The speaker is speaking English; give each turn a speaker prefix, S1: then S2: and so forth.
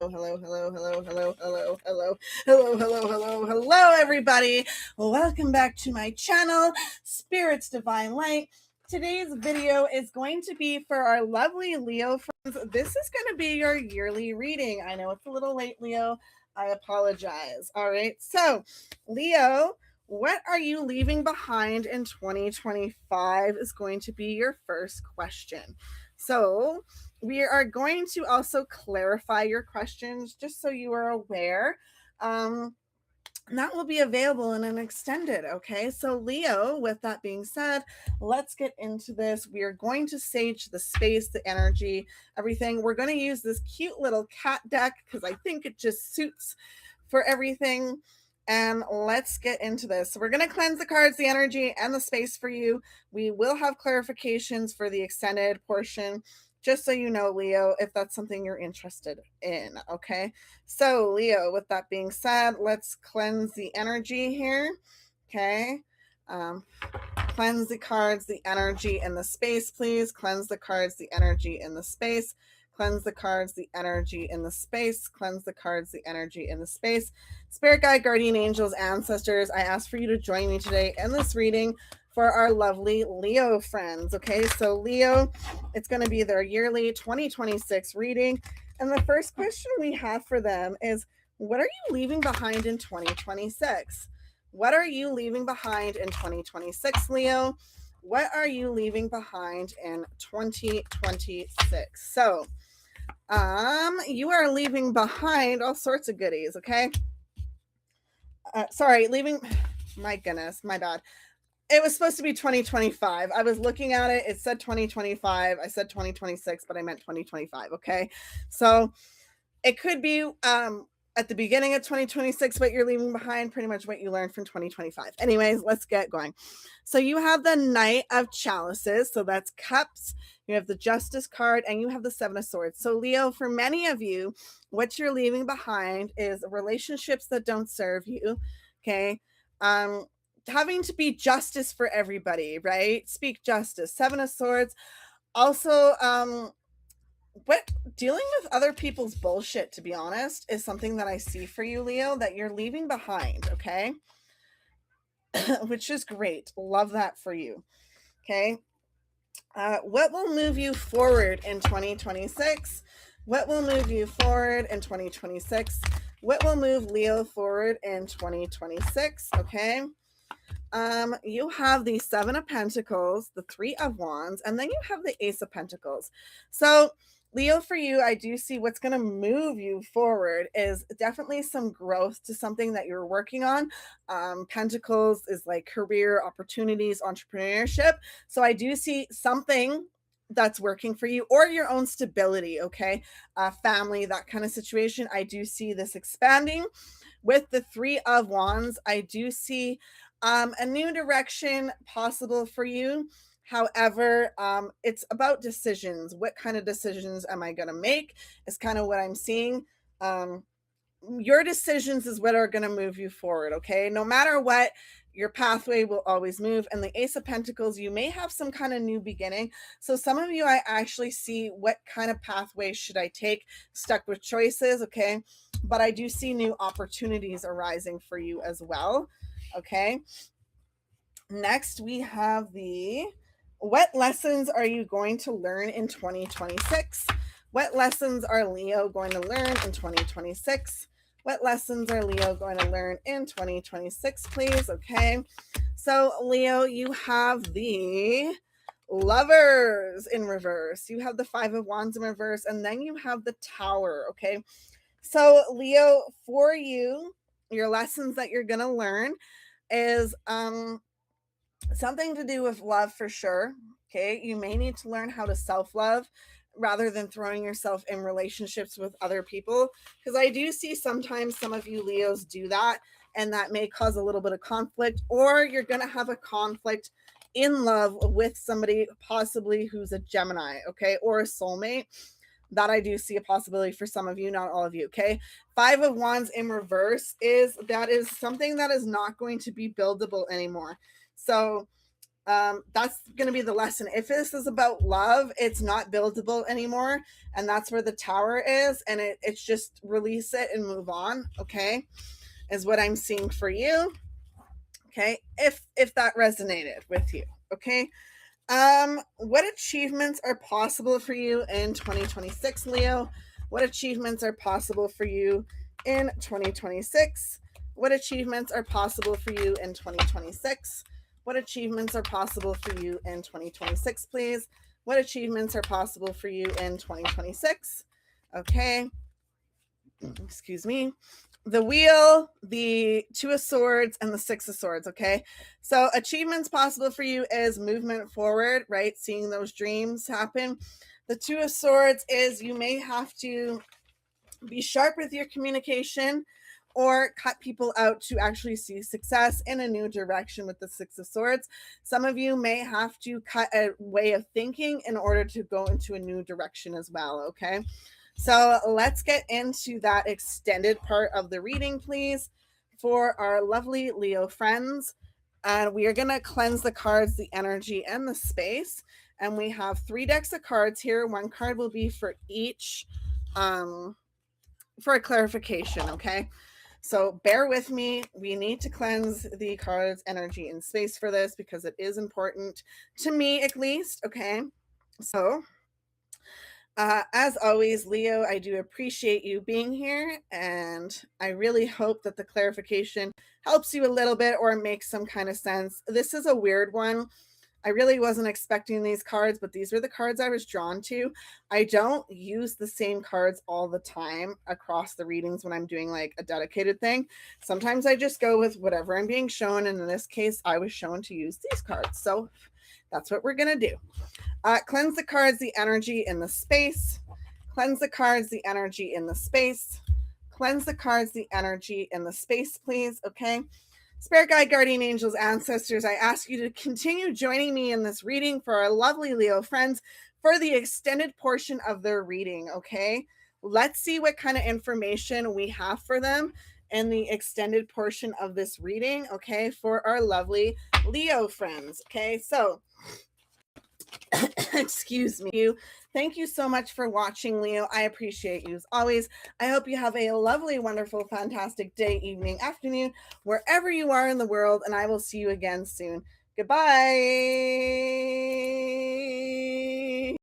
S1: Hello, hello, hello, hello, hello, hello, hello, hello, hello, hello, everybody. Welcome back to my channel, Spirits Divine Light. Today's video is going to be for our lovely Leo friends. This is going to be your yearly reading. I know it's a little late, Leo. I apologize. All right. So, Leo, what are you leaving behind in 2025 is going to be your first question. So, we are going to also clarify your questions just so you are aware. That will be available in an extended. Okay. So, Leo, with that being said, let's get into this. We are going to sage the space, the energy, everything. We're going to use this cute little cat deck because I think it just suits for everything. And let's get into this. So we're going to cleanse the cards, the energy, and the space for you. We will have clarifications for the extended portion, just so you know, Leo, if that's something you're interested in. Okay. So, Leo, with that being said, let's cleanse the energy here. Okay. Cleanse the cards, the energy, and the space, please. Cleanse the cards, the energy, and the space. Cleanse the cards, the energy in the space. Cleanse the cards, the energy in the space. Spirit guide, guardian angels, ancestors, I ask for you to join me today in this reading for our lovely Leo friends. Okay, so Leo, it's going to be their yearly 2026 reading. And the first question we have for them is, what are you leaving behind in 2026? What are you leaving behind in 2026, Leo? What are you leaving behind in 2026? So, you are leaving behind all sorts of goodies, okay? Leaving, my goodness, my bad. It was supposed to be 2025. I was looking at it. It said 2025. I said 2026, but I meant 2025, okay? So it could be at the beginning of 2026, but you're leaving behind pretty much what you learned from 2025. Anyways, let's get going. So you have the Knight of Chalices. So that's cups. You have the Justice card and you have the Seven of Swords. So Leo, for many of you, what you're leaving behind is relationships that don't serve you. Okay. Having to be justice for everybody, right? Speak justice. Seven of Swords. Also, what dealing with other people's bullshit, to be honest, is something that I see for you, Leo, that you're leaving behind, okay? Which is great. Love that for you. Okay. What will move you forward in 2026? What will move you forward in 2026? What will move Leo forward in 2026? Okay. You have the Seven of Pentacles, the Three of Wands, and then you have the Ace of Pentacles. So, Leo, for you, I do see what's going to move you forward is definitely some growth to something that you're working on. Pentacles is like career opportunities, entrepreneurship. So, I do see something that's working for you or your own stability, okay? Family, that kind of situation. I do see this expanding. With the Three of Wands, I do see a new direction possible for you. However, it's about decisions. What kind of decisions am I going to make? Is kind of what I'm seeing. Your decisions is what are going to move you forward. Okay. No matter what, your pathway will always move. And the Ace of Pentacles, you may have some kind of new beginning. So some of you, I actually see what kind of pathway should I take, stuck with choices. Okay. But I do see new opportunities arising for you as well. Okay. Next, we have the what lessons are you going to learn in 2026? What lessons are Leo going to learn in 2026? What lessons are Leo going to learn in 2026, please? Okay. So, Leo, you have the Lovers in reverse. You have the Five of Wands in reverse, and then you have the Tower. Okay. So, Leo, for you, your lessons that you're going to learn is something to do with love for sure. Okay. You may need to learn how to self love rather than throwing yourself in relationships with other people. Because I do see sometimes some of you Leos do that, and that may cause a little bit of conflict, or you're going to have a conflict in love with somebody possibly who's a Gemini, okay, or a soulmate. That I do see a possibility for some of you, not all of you. Okay. Five of Wands in reverse is something that is not going to be buildable anymore. So That's going to be the lesson. If this is about love, it's not buildable anymore. And that's where the Tower is. And it's just release it and move on. Okay. Is what I'm seeing for you. Okay. If that resonated with you. Okay. What achievements are possible for you in 2026, Leo? What achievements are possible for you in 2026? What achievements are possible for you in 2026? What achievements are possible for you in 2026, please? What achievements are possible for you in 2026? Okay. Excuse me. The Wheel, the Two of Swords, and the Six of Swords. Okay. So achievements possible for you is movement forward, right? Seeing those dreams happen. The Two of Swords is you may have to be sharp with your communication or cut people out to actually see success in a new direction with the Six of Swords. Some of you may have to cut a way of thinking in order to go into a new direction as well. Okay. So let's get into that extended part of the reading, please, for our lovely Leo friends. And we are going to cleanse the cards, the energy, and the space. And we have 3 decks of cards here. One card will be for each, for a clarification, okay? So bear with me. We need to cleanse the cards, energy, and space for this because it is important to me, at least, okay? So as always, Leo, I do appreciate you being here, and I really hope that the clarification helps you a little bit or makes some kind of sense. This is a weird one. I really wasn't expecting these cards, but these were the cards I was drawn to. I don't use the same cards all the time across the readings when I'm doing like a dedicated thing. Sometimes I just go with whatever I'm being shown, and in this case, I was shown to use these cards. So that's what we're going to do. Cleanse the cards, the energy in the space. Cleanse the cards, the energy in the space. Cleanse the cards, the energy in the space, please. Okay. Spirit guide, guardian angels, ancestors, I ask you to continue joining me in this reading for our lovely Leo friends for the extended portion of their reading. Okay. Let's see what kind of information we have for them in the extended portion of this reading. Okay. For our lovely Leo friends. Okay. So, excuse me. Thank you so much for watching, Leo. I appreciate you as always. I hope you have a lovely, wonderful, fantastic day, evening, afternoon, wherever you are in the world, and I will see you again soon. Goodbye.